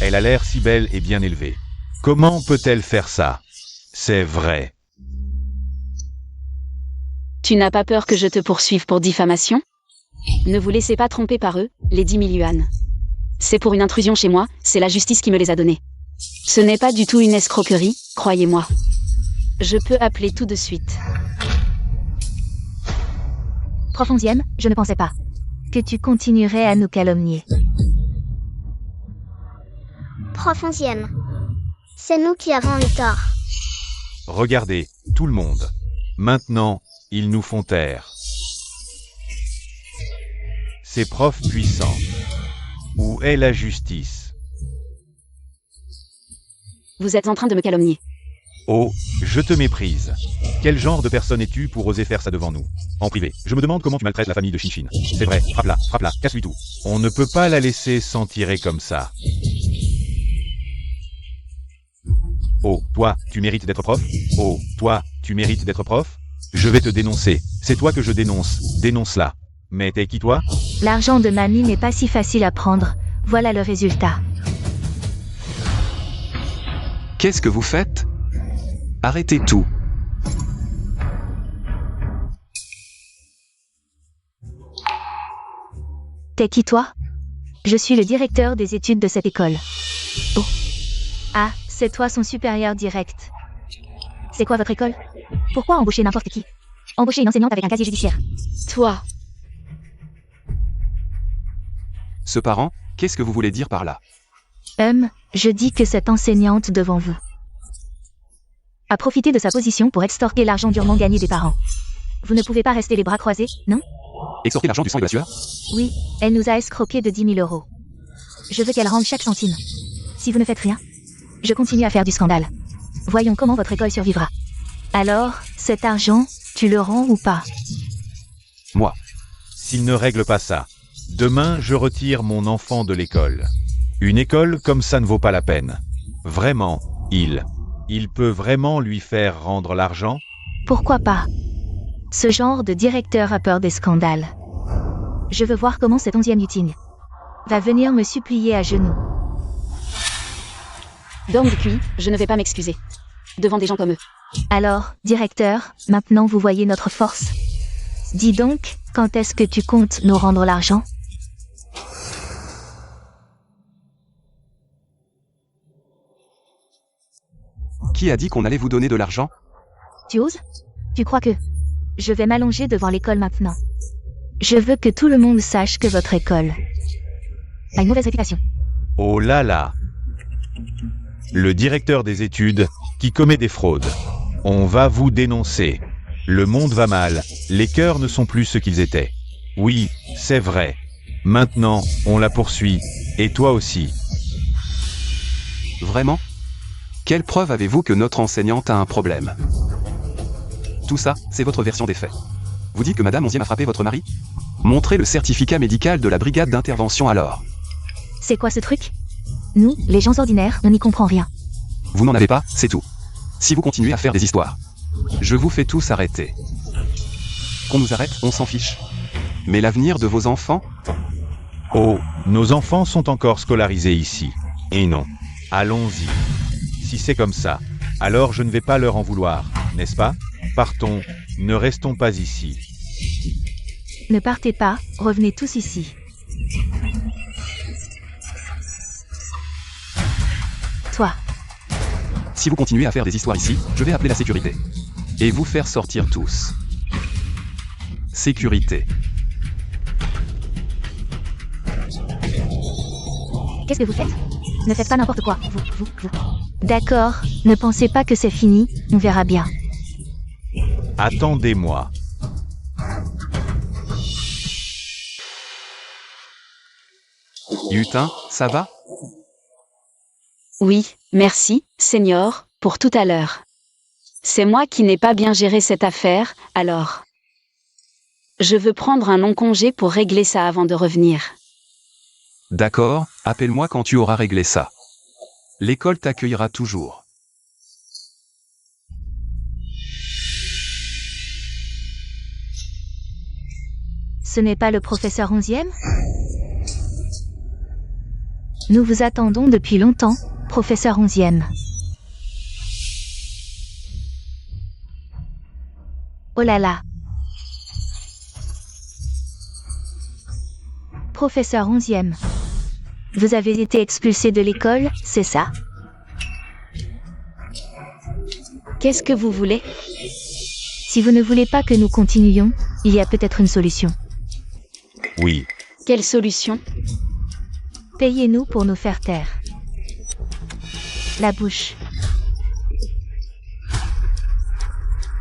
Elle a l'air si belle et bien élevée. Comment peut-elle faire ça? C'est vrai. Tu n'as pas peur que je te poursuive pour diffamation? Ne vous laissez pas tromper par eux, les 10 000 yuan. C'est pour une intrusion chez moi, c'est la justice qui me les a donnés. Ce n'est pas du tout une escroquerie, croyez-moi. Je peux appeler tout de suite. Prof 11e, je ne pensais pas que tu continuerais à nous calomnier. Prof 11e. C'est nous qui avons eu tort. Regardez, tout le monde. Maintenant, ils nous font taire. Ces profs puissants. Où est la justice? Vous êtes en train de me calomnier. Oh, je te méprise. Quel genre de personne es-tu pour oser faire ça devant nous? En privé, je me demande comment tu maltraites la famille de Shinshin. C'est vrai, frappe-la, casse-lui tout. On ne peut pas la laisser s'en tirer comme ça. Oh, toi, tu mérites d'être prof? Oh, toi, tu mérites d'être prof? Je vais te dénoncer. C'est toi que je dénonce. Dénonce-la. Mais t'es qui toi? L'argent de mamie n'est pas si facile à prendre. Voilà le résultat. Qu'est-ce que vous faites? Arrêtez tout. T'es qui toi? Je suis le directeur des études de cette école. Oh. Ah, c'est toi son supérieur direct. C'est quoi votre école? Pourquoi embaucher n'importe qui? Embaucher une enseignante avec un casier judiciaire. Toi, Ce parent, qu'est-ce que vous voulez dire par là? Je dis que cette enseignante devant vous a profité de sa position pour extorquer l'argent durement gagné des parents. Vous ne pouvez pas rester les bras croisés, non? Extorquer l'argent du sang et de la sueur? Oui, elle nous a escroqué de 10 000 €. Je veux qu'elle rende chaque centime. Si vous ne faites rien, je continue à faire du scandale. Voyons comment votre école survivra. Alors, cet argent, tu le rends ou pas? Moi. S'il ne règle pas ça, demain je retire mon enfant de l'école. Une école comme ça ne vaut pas la peine. Vraiment, il peut vraiment lui faire rendre l'argent? Pourquoi pas? Ce genre de directeur a peur des scandales. Je veux voir comment cet 11e Yuting va venir me supplier à genoux. d'orme du cuit, je ne vais pas m'excuser. Devant des gens comme eux. Alors, directeur, maintenant vous voyez notre force. Dis donc, quand est-ce que tu comptes nous rendre l'argent? Qui a dit qu'on allait vous donner de l'argent? Tu oses? Tu crois que je vais m'allonger devant l'école maintenant? Je veux que tout le monde sache que votre école a une mauvaise réputation. Oh là là! Le directeur des études qui commet des fraudes. On va vous dénoncer. Le monde va mal. Les cœurs ne sont plus ce qu'ils étaient. Oui, c'est vrai. Maintenant, on la poursuit. Et toi aussi. Vraiment? Quelle preuve avez-vous que notre enseignante a un problème? Tout ça, c'est votre version des faits. Vous dites que Madame 11e a frappé votre mari? Montrez le certificat médical de la brigade d'intervention alors. C'est quoi ce truc? Nous, les gens ordinaires, on n'y comprend rien. Vous n'en avez pas, c'est tout. Si vous continuez à faire des histoires, je vous fais tous arrêter. Qu'on nous arrête, on s'en fiche. Mais l'avenir de vos enfants? Oh, nos enfants sont encore scolarisés ici. Et non. Allons-y. Si c'est comme ça, alors je ne vais pas leur en vouloir, n'est-ce pas? Partons, ne restons pas ici. Ne partez pas, revenez tous ici. Toi, Si vous continuez à faire des histoires ici, je vais appeler la sécurité. Et vous faire sortir tous. Sécurité. qu'est-ce que vous faites? Ne faites pas n'importe quoi, vous. D'accord, ne pensez pas que c'est fini, on verra bien. Attendez-moi. Yutin, ça va? Oui, merci, Seigneur, pour tout à l'heure. C'est moi qui n'ai pas bien géré cette affaire, alors. Je veux prendre un long congé pour régler ça avant de revenir. D'accord, appelle-moi quand tu auras réglé ça. L'école t'accueillera toujours. Ce n'est pas le professeur 11e? Nous vous attendons depuis longtemps, professeur 11e. Oh là là. Professeur 11e. Vous avez été expulsé de l'école, c'est ça? Qu'est-ce que vous voulez? Si vous ne voulez pas que nous continuions, il y a peut-être une solution. Oui. Quelle solution? Payez-nous pour nous faire taire. La bouche.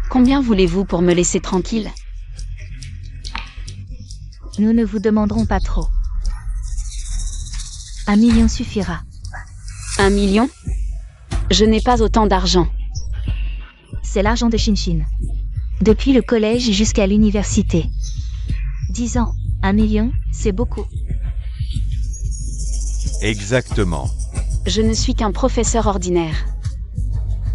Combien voulez-vous pour me laisser tranquille? Nous ne vous demanderons pas trop. 1 million suffira. 1 million? Je n'ai pas autant d'argent. C'est l'argent de Shinshin. Depuis le collège jusqu'à l'université. 10 ans, 1 million, c'est beaucoup. Exactement. Je ne suis qu'un professeur ordinaire.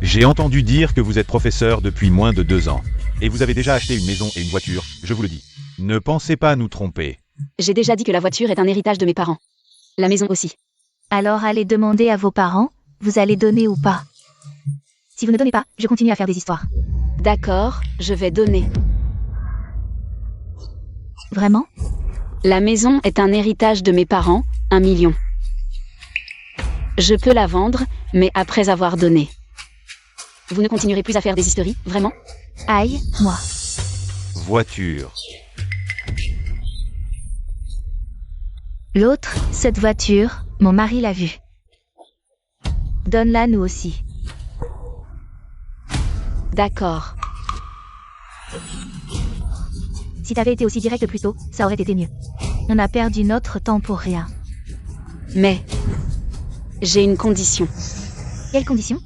J'ai entendu dire que vous êtes professeur depuis moins de 2 ans. Et vous avez déjà acheté une maison et une voiture, je vous le dis. Ne pensez pas nous tromper. J'ai déjà dit que la voiture est un héritage de mes parents. La maison aussi. Alors allez demander à vos parents, vous allez donner ou pas. Si vous ne donnez pas, je continue à faire des histoires. D'accord, je vais donner. Vraiment? La maison est un héritage de mes parents, 1 million. Je peux la vendre, mais après avoir donné. Vous ne continuerez plus à faire des hystéries, vraiment? Aïe, moi. Voiture. L'autre, cette voiture, mon mari l'a vue. Donne-la nous aussi. D'accord. Si t'avais été aussi direct plus tôt, ça aurait été mieux. On a perdu notre temps pour rien. Mais j'ai une condition. Quelle condition?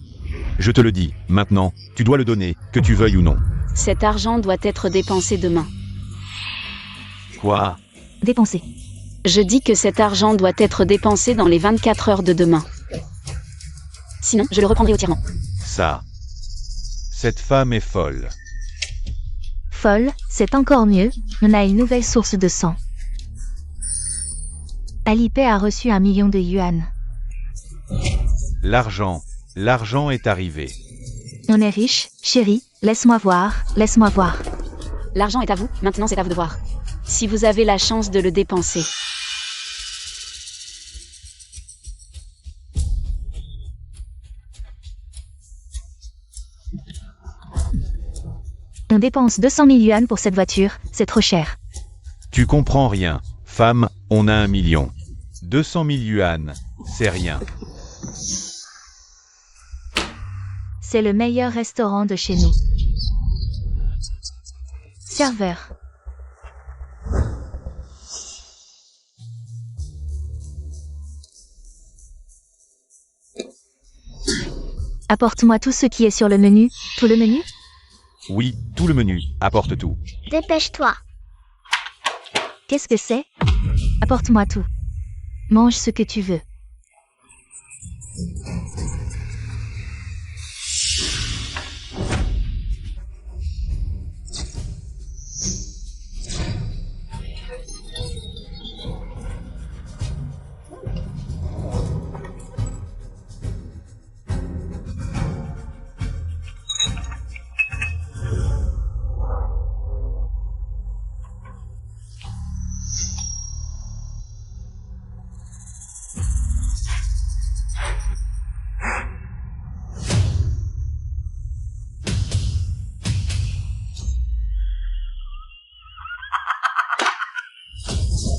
Je te le dis, maintenant, tu dois le donner, que tu veuilles ou non. Cet argent doit être dépensé demain. Quoi? Dépenser. Je dis que cet argent doit être dépensé dans les 24 heures de demain. Sinon, je le reprendrai au tirement. Ça. Cette femme est folle. Folle, c'est encore mieux, on a une nouvelle source de sang. Alipay a reçu 1 million de yuan. L'argent. L'argent est arrivé. On est riche, chérie, laisse-moi voir, laisse-moi voir. L'argent est à vous, maintenant c'est à vous de voir. Si vous avez la chance de le dépenser. On dépense 200 000 yuan pour cette voiture, c'est trop cher. Tu comprends rien. Femme, on a 1 million. 200 000 yuan, c'est rien. C'est le meilleur restaurant de chez nous. Serveur. Apporte-moi tout ce qui est sur le menu, tout le menu? Oui, tout le menu, apporte tout. Dépêche-toi. Qu'est-ce que c'est? Apporte-moi tout. Mange ce que tu veux.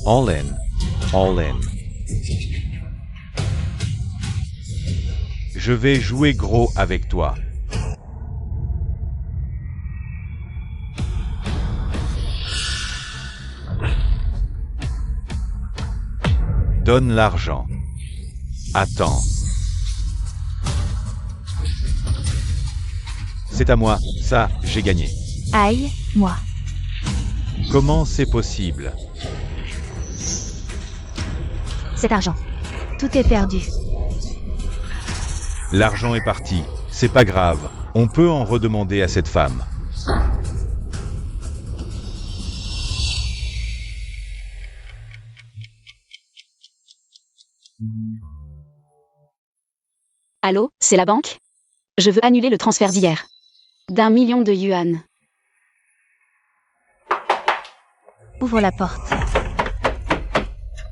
All in. All in. Je vais jouer gros avec toi. Donne l'argent. Attends. C'est à moi, ça, j'ai gagné. Aïe, moi. Comment c'est possible? Cet argent. Tout est perdu. L'argent est parti, c'est pas grave, on peut en redemander à cette femme. Allô, c'est la banque? Je veux annuler le transfert d'hier. D'1 million de yuan. Ouvre la porte.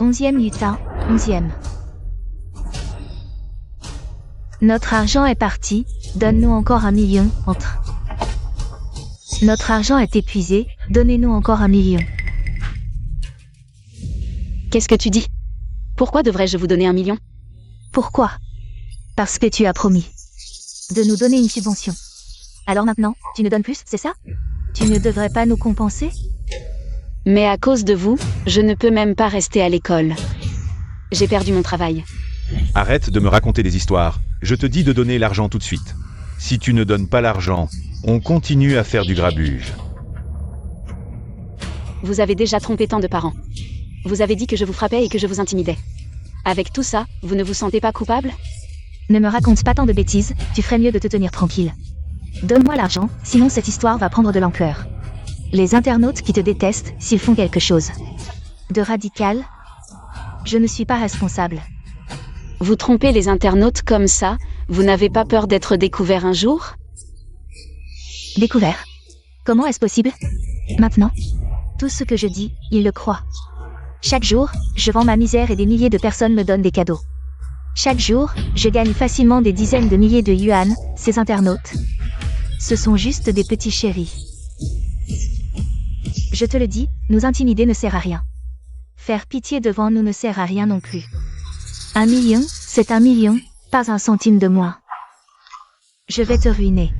11e lutin, 11e. Notre argent est parti, donne-nous encore 1 million, entre. Notre argent est épuisé, donnez-nous encore 1 million. Qu'est-ce que tu dis? Pourquoi devrais-je vous donner 1 million? Pourquoi? Parce que tu as promis de nous donner une subvention. Alors maintenant, tu ne donnes plus, c'est ça? Tu ne devrais pas nous compenser? Mais à cause de vous, je ne peux même pas rester à l'école. J'ai perdu mon travail. Arrête de me raconter des histoires, je te dis de donner l'argent tout de suite. Si tu ne donnes pas l'argent, on continue à faire du grabuge. Vous avez déjà trompé tant de parents. Vous avez dit que je vous frappais et que je vous intimidais. Avec tout ça, vous ne vous sentez pas coupable? Ne me raconte pas tant de bêtises, tu ferais mieux de te tenir tranquille. Donne-moi l'argent, sinon cette histoire va prendre de l'ampleur. Les internautes qui te détestent s'ils font quelque chose de radical, je ne suis pas responsable. Vous trompez les internautes comme ça, vous n'avez pas peur d'être découvert un jour? Découvert. Comment est-ce possible? Maintenant, tout ce que je dis, ils le croient. Chaque jour, je vends ma misère et des milliers de personnes me donnent des cadeaux. Chaque jour, je gagne facilement des dizaines de milliers de yuan, ces internautes. Ce sont juste des petits chéris. Je te le dis, nous intimider ne sert à rien. Faire pitié devant nous ne sert à rien non plus. 1 million, c'est 1 million, pas un centime de moins. Je vais te ruiner.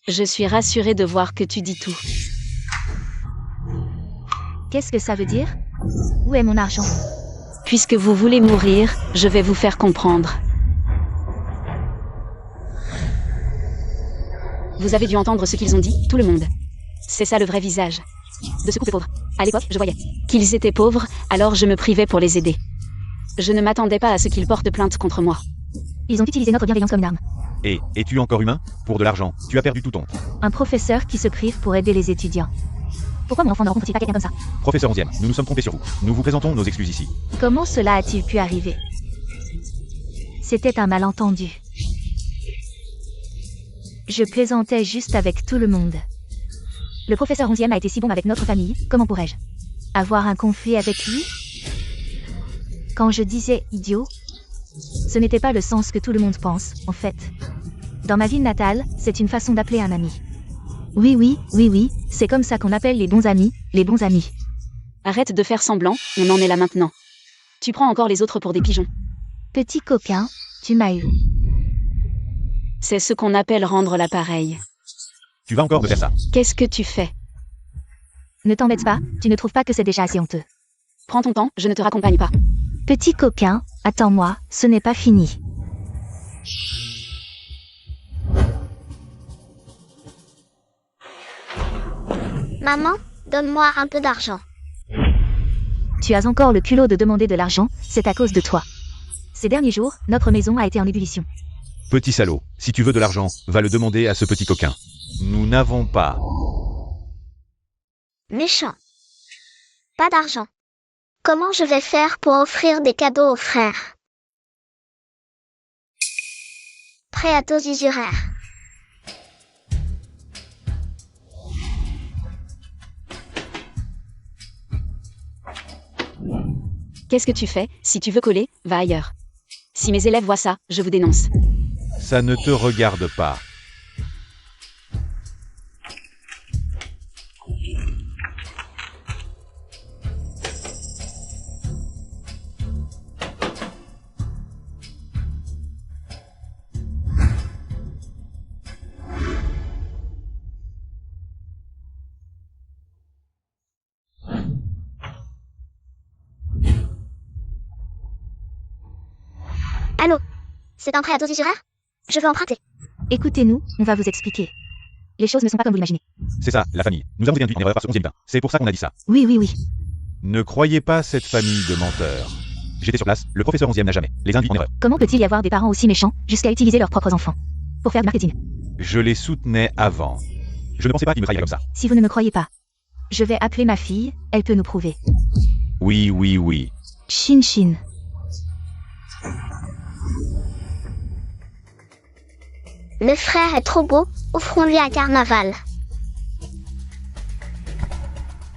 Je suis rassurée de voir que tu dis tout. Qu'est-ce que ça veut dire? Où est mon argent? Puisque vous voulez mourir, je vais vous faire comprendre. Vous avez dû entendre ce qu'ils ont dit, tout le monde. C'est ça le vrai visage de ce couple pauvre. À l'époque, je voyais qu'ils étaient pauvres, alors je me privais pour les aider. Je ne m'attendais pas à ce qu'ils portent plainte contre moi. Ils ont utilisé notre bienveillance comme une arme. Et, es-tu encore humain? Pour de l'argent, tu as perdu tout ton. Un professeur qui se prive pour aider les étudiants. Pourquoi mon enfant ne rencontre-t-il pas quelqu'un comme ça? Professeur 11e, nous nous sommes trompés sur vous. Nous vous présentons nos excuses ici. Comment cela a-t-il pu arriver? C'était un malentendu. Je plaisantais juste avec tout le monde. Le professeur 11e a été si bon avec notre famille, comment pourrais-je avoir un conflit avec lui? Quand je disais idiot, ce n'était pas le sens que tout le monde pense, en fait. Dans ma ville natale, c'est une façon d'appeler un ami. Oui, c'est comme ça qu'on appelle les bons amis, les bons amis. Arrête de faire semblant, on en est là maintenant. Tu prends encore les autres pour des pigeons. Petit coquin, tu m'as eu. C'est ce qu'on appelle rendre l'appareil. Tu vas encore me faire ça. Qu'est-ce que tu fais? Ne t'embête pas, tu ne trouves pas que c'est déjà assez honteux? Prends ton temps, je ne te raccompagne pas. Petit coquin, attends-moi, ce n'est pas fini. Maman, donne-moi un peu d'argent. Tu as encore le culot de demander de l'argent, c'est à cause de toi. Ces derniers jours, notre maison a été en ébullition. Petit salaud, si tu veux de l'argent, va le demander à ce petit coquin. Nous n'avons pas. Méchant. Pas d'argent. Comment je vais faire pour offrir des cadeaux aux frères? Prêt à taux usuraires. Qu'est-ce que tu fais? Si tu veux coller, va ailleurs. Si mes élèves voient ça, je vous dénonce. Ça ne te regarde pas. Allô? C'est un prêt à taux usuraire? Je veux emprunter. Écoutez-nous, on va vous expliquer. Les choses ne sont pas comme vous l'imaginez. C'est ça, la famille. Nous avons été induits en erreur par ce 11e pain. C'est pour ça qu'on a dit ça. Oui, oui, oui. Ne croyez pas cette famille de menteurs. J'étais sur place, le professeur 11e n'a jamais les induit en erreur. Comment peut-il y avoir des parents aussi méchants jusqu'à utiliser leurs propres enfants pour faire du marketing? Je les soutenais avant. Je ne pensais pas qu'ils me trahiraient comme ça. Si vous ne me croyez pas, je vais appeler ma fille, elle peut nous prouver. Oui, oui, oui. Shin Shin. Le frère est trop beau, offrons-lui un carnaval.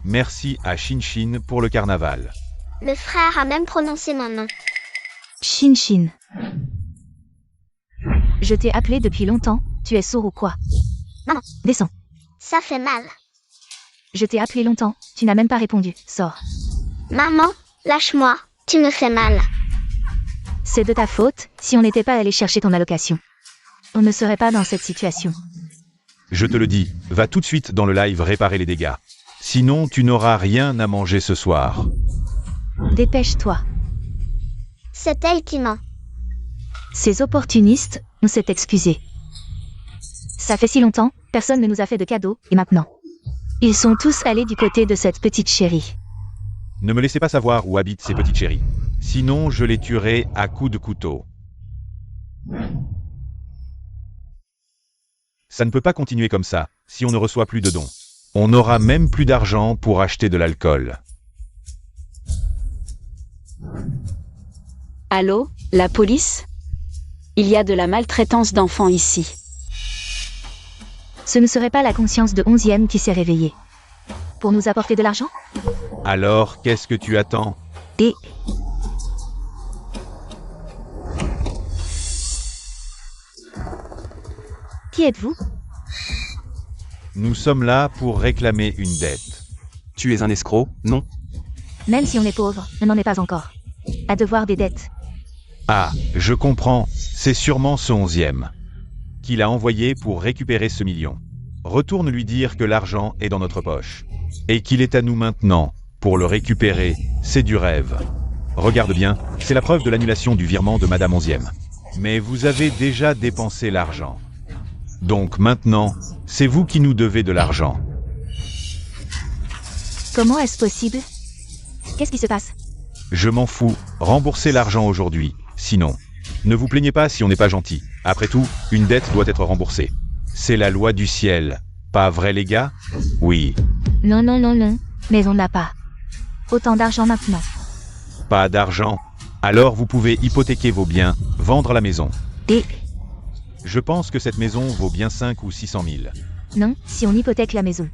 Merci à Shin Shin pour le carnaval. Le frère a même prononcé mon nom. Shin Shin. Je t'ai appelé depuis longtemps, tu es sourd ou quoi? Maman. Descends. Ça fait mal. Je t'ai appelé longtemps, tu n'as même pas répondu, sors. Maman, lâche-moi, tu me fais mal. C'est de ta faute, si on n'était pas allé chercher ton allocation. On ne serait pas dans cette situation. Je te le dis, va tout de suite dans le live réparer les dégâts. Sinon, tu n'auras rien à manger ce soir. Dépêche-toi. C'est elle qui ment. Ces opportunistes, on s'est excusé. Ça fait si longtemps, personne ne nous a fait de cadeaux, et maintenant? Ils sont tous allés du côté de cette petite chérie. Ne me laissez pas savoir où habitent ces petites chéries. Sinon, je les tuerai à coups de couteau. Ça ne peut pas continuer comme ça, si on ne reçoit plus de dons. On n'aura même plus d'argent pour acheter de l'alcool. Allô, la police? Il y a de la maltraitance d'enfants ici. Ce ne serait pas la conscience de 11e qui s'est réveillée. Pour nous apporter de l'argent? Alors, qu'est-ce que tu attends? Et... Qui êtes-vous? Nous sommes là pour réclamer une dette. Tu es un escroc, non? Même si on est pauvre, on n'en est pas encore. À devoir des dettes. Ah, je comprends, c'est sûrement ce 11e qu'il a envoyé pour récupérer ce million. Retourne lui dire que l'argent est dans notre poche. Et qu'il est à nous maintenant. Pour le récupérer, c'est du rêve. Regarde bien, c'est la preuve de l'annulation du virement de Madame 11e. Mais vous avez déjà dépensé l'argent. Donc maintenant, c'est vous qui nous devez de l'argent. Comment est-ce possible? Qu'est-ce qui se passe? Je m'en fous, remboursez l'argent aujourd'hui, sinon. Ne vous plaignez pas si on n'est pas gentil. Après tout, une dette doit être remboursée. C'est la loi du ciel. Pas vrai les gars? Oui. Non, non, non, non. Mais on n'a pas autant d'argent maintenant. Pas d'argent? Alors vous pouvez hypothéquer vos biens, vendre la maison. Et... Je pense que cette maison vaut bien 5 ou 600 000. Non, si on hypothèque la maison,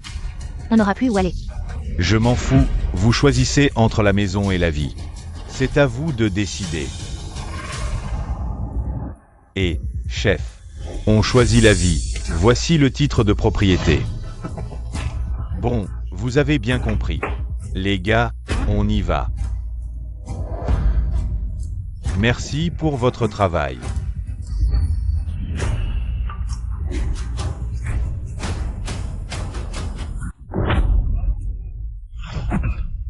on n'aura plus où aller. Je m'en fous, vous choisissez entre la maison et la vie. C'est à vous de décider. Et, chef, on choisit la vie. Voici le titre de propriété. Bon, vous avez bien compris. Les gars, on y va. Merci pour votre travail.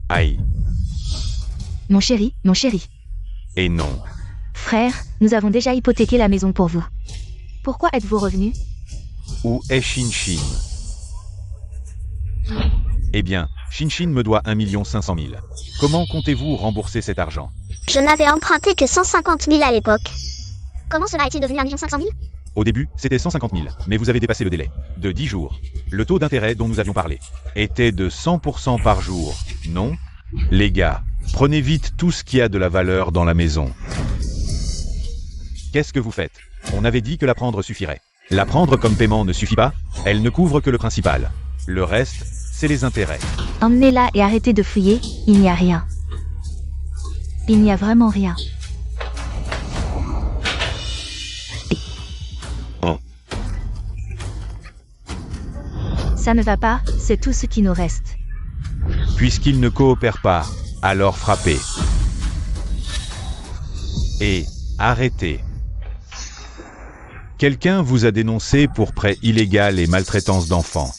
Aïe. Mon chéri, Et non. frère, nous avons déjà hypothéqué la maison pour vous. Pourquoi êtes-vous revenu? Où est Shin Shin? Eh bien, Shin Shin me doit 1 500 000. Comment comptez-vous rembourser cet argent? Je n'avais emprunté que 150 000 à l'époque. Comment cela est-il devenu 1 500 000? Au début, c'était 150 000, mais vous avez dépassé le délai de 10 jours. Le taux d'intérêt dont nous avions parlé était de 100% par jour, non? Les gars, prenez vite tout ce qui a de la valeur dans la maison. Qu'est-ce que vous faites? On avait dit que la prendre suffirait. La prendre comme paiement ne suffit pas, elle ne couvre que le principal. Le reste, c'est les intérêts. Emmenez-la et arrêtez de fouiller, il n'y a rien. Il n'y a vraiment rien. Oh. Ça ne va pas, c'est tout ce qui nous reste. Puisqu'ils ne coopèrent pas, alors frappez. Et arrêtez. Quelqu'un vous a dénoncé pour prêt illégal et maltraitance d'enfants.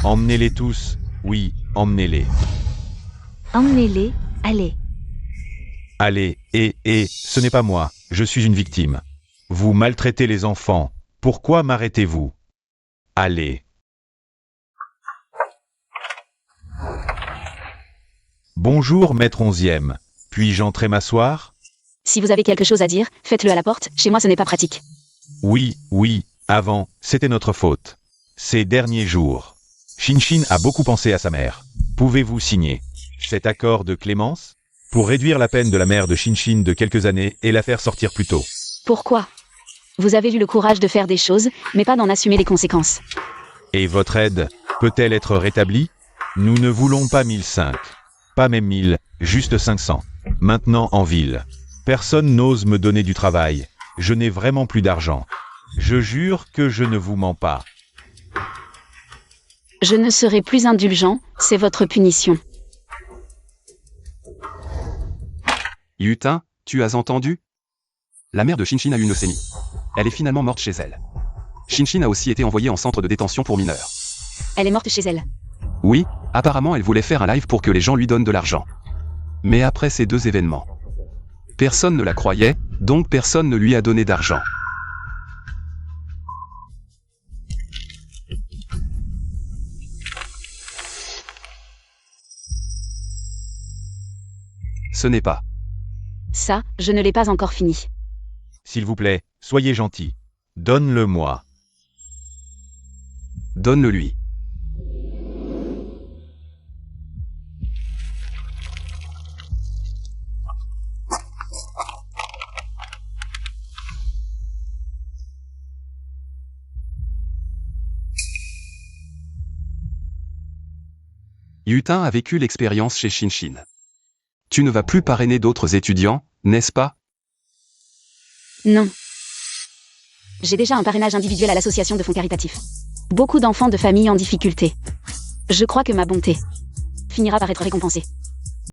Emmenez-les tous, oui, emmenez-les. Emmenez-les, allez. Allez, et, ce n'est pas moi, Je suis une victime. Vous maltraitez les enfants. Pourquoi m'arrêtez-vous? Allez. Bonjour, maître 11e. Puis-je entrer m'asseoir? Si vous avez quelque chose à dire, faites-le à la porte, chez moi ce n'est pas pratique. Oui, avant, c'était notre faute. Ces derniers jours. Shinshin a beaucoup pensé à sa mère. Pouvez-vous signer cet accord de clémence pour réduire la peine de la mère de Shinshin de quelques années et la faire sortir plus tôt? Pourquoi? Vous avez eu le courage de faire des choses, mais pas d'en assumer les conséquences. Et votre aide peut-elle être rétablie? Nous ne voulons pas 1005. Pas même 1000, juste 500. Maintenant en ville. Personne n'ose me donner du travail. Je n'ai vraiment plus d'argent. Je jure que je ne vous mens pas. Je ne serai plus indulgent, c'est votre punition. Yutin, tu as entendu? La mère de Shinshin a eu une leucémie. Elle est finalement morte chez elle. Shinshin a aussi été envoyée en centre de détention pour mineurs. Elle est morte chez elle. Oui, apparemment elle voulait faire un live pour que les gens lui donnent de l'argent. Mais après ces deux événements, personne ne la croyait, donc personne ne lui a donné d'argent. Ce n'est pas. Ça, je ne l'ai pas encore fini. S'il vous plaît, soyez gentil. Donne-le-moi. Donne-le-lui. Yutin a vécu l'expérience chez Shinshin. Tu ne vas plus parrainer d'autres étudiants, n'est-ce pas? Non. J'ai déjà un parrainage individuel à l'association de fonds caritatifs. Beaucoup d'enfants de familles en difficulté. Je crois que ma bonté finira par être récompensée.